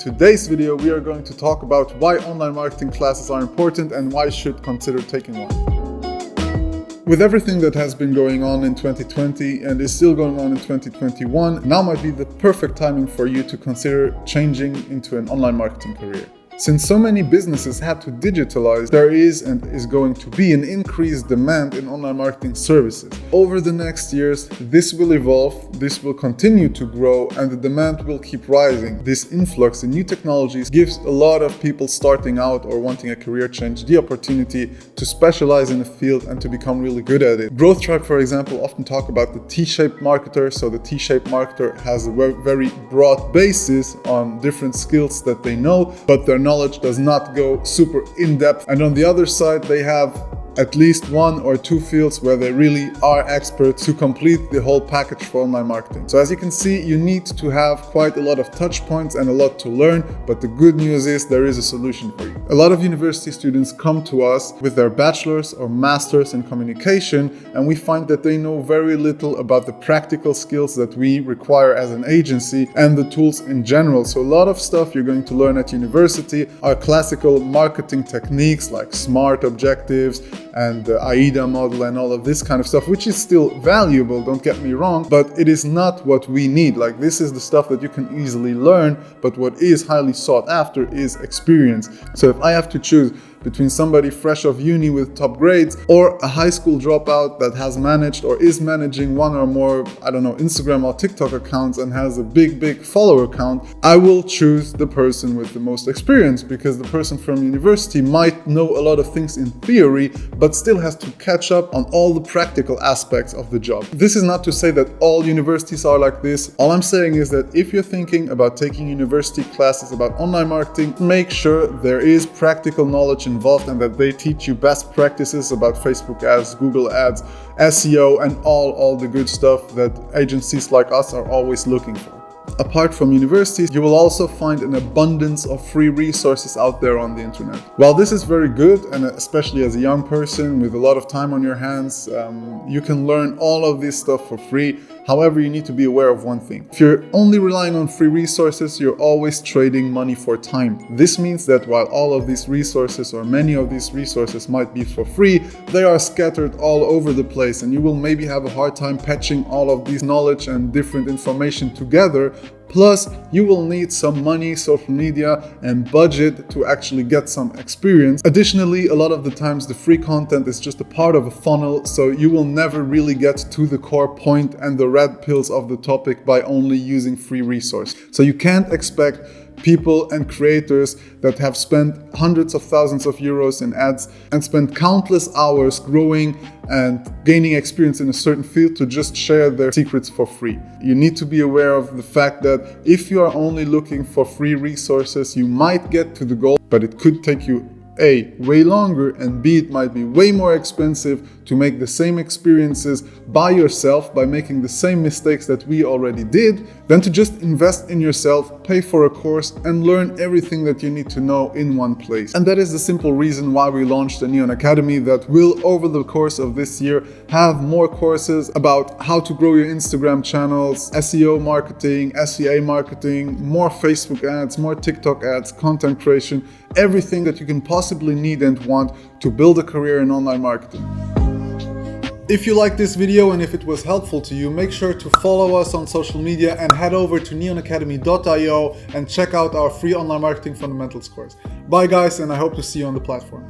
today's video, we are going to talk about why online marketing classes are important and why you should consider taking one. With everything that has been going on in 2020 and is still going on in 2021, now might be the perfect timing for you to consider changing into an online marketing career. Since so many businesses had to digitalize, there is and is going to be an increased demand in online marketing services. Over the next years, this will evolve, this will continue to grow, and the demand will keep rising. This influx in new technologies gives a lot of people starting out or wanting a career change the opportunity to specialize in a field and to become really good at it. Growth Tribe, for example, often talk about the T-shaped marketer. So the T-shaped marketer has a very broad basis on different skills that they know, but their knowledge does not go super in-depth. And on the other side, they have at least one or two fields where they really are experts to complete the whole package for online marketing. So as you can see, you need to have quite a lot of touch points and a lot to learn, but the good news is there is a solution for you. A lot of university students come to us with their bachelor's or master's in communication, and we find that they know very little about the practical skills that we require as an agency and the tools in general. So a lot of stuff you're going to learn at university are classical marketing techniques like SMART objectives and the AIDA model and all of this kind of stuff, which is still valuable, don't get me wrong, but it is not what we need. Like, this is the stuff that you can easily learn, but what is highly sought after is experience. So if I have to choose between somebody fresh off uni with top grades or a high school dropout that has managed or is managing one or more, Instagram or TikTok accounts and has a big follower count, I will choose the person with the most experience, because the person from university might know a lot of things in theory, but still has to catch up on all the practical aspects of the job. This is not to say that all universities are like this. All I'm saying is that if you're thinking about taking university classes about online marketing, make sure there is practical knowledge involved and that they teach you best practices about Facebook ads, Google ads, SEO, and all the good stuff that agencies like us are always looking for. Apart from universities, you will also find an abundance of free resources out there on the internet. While this is very good, and especially as a young person with a lot of time on your hands, you can learn all of this stuff for free. However, you need to be aware of one thing. If you're only relying on free resources, you're always trading money for time. This means that while all of these resources or many of these resources might be for free, they are scattered all over the place, and you will maybe have a hard time patching all of these knowledge and different information together. Plus, you will need some money, social media, and budget to actually get some experience. Additionally, a lot of the times the free content is just a part of a funnel, so you will never really get to the core point and the red pills of the topic by only using free resource. So you can't expect people and creators that have spent hundreds of thousands of euros in ads and spent countless hours growing and gaining experience in a certain field to just share their secrets for free. You need to be aware of the fact that if you are only looking for free resources, you might get to the goal, but it could take you A, way longer, and B, it might be way more expensive to make the same experiences by yourself by making the same mistakes that we already did, than to just invest in yourself, pay for a course, and learn everything that you need to know in one place. And that is the simple reason why we launched a Neon Academy that will, over the course of this year, have more courses about how to grow your Instagram channels, SEO marketing, SEA marketing, more Facebook ads, more TikTok ads, content creation, everything that you can possibly need and want to build a career in online marketing. If you liked this video and if it was helpful to you, make sure to follow us on social media and head over to neonacademy.io and check out our free online marketing fundamentals course. Bye guys, and I hope to see you on the platform.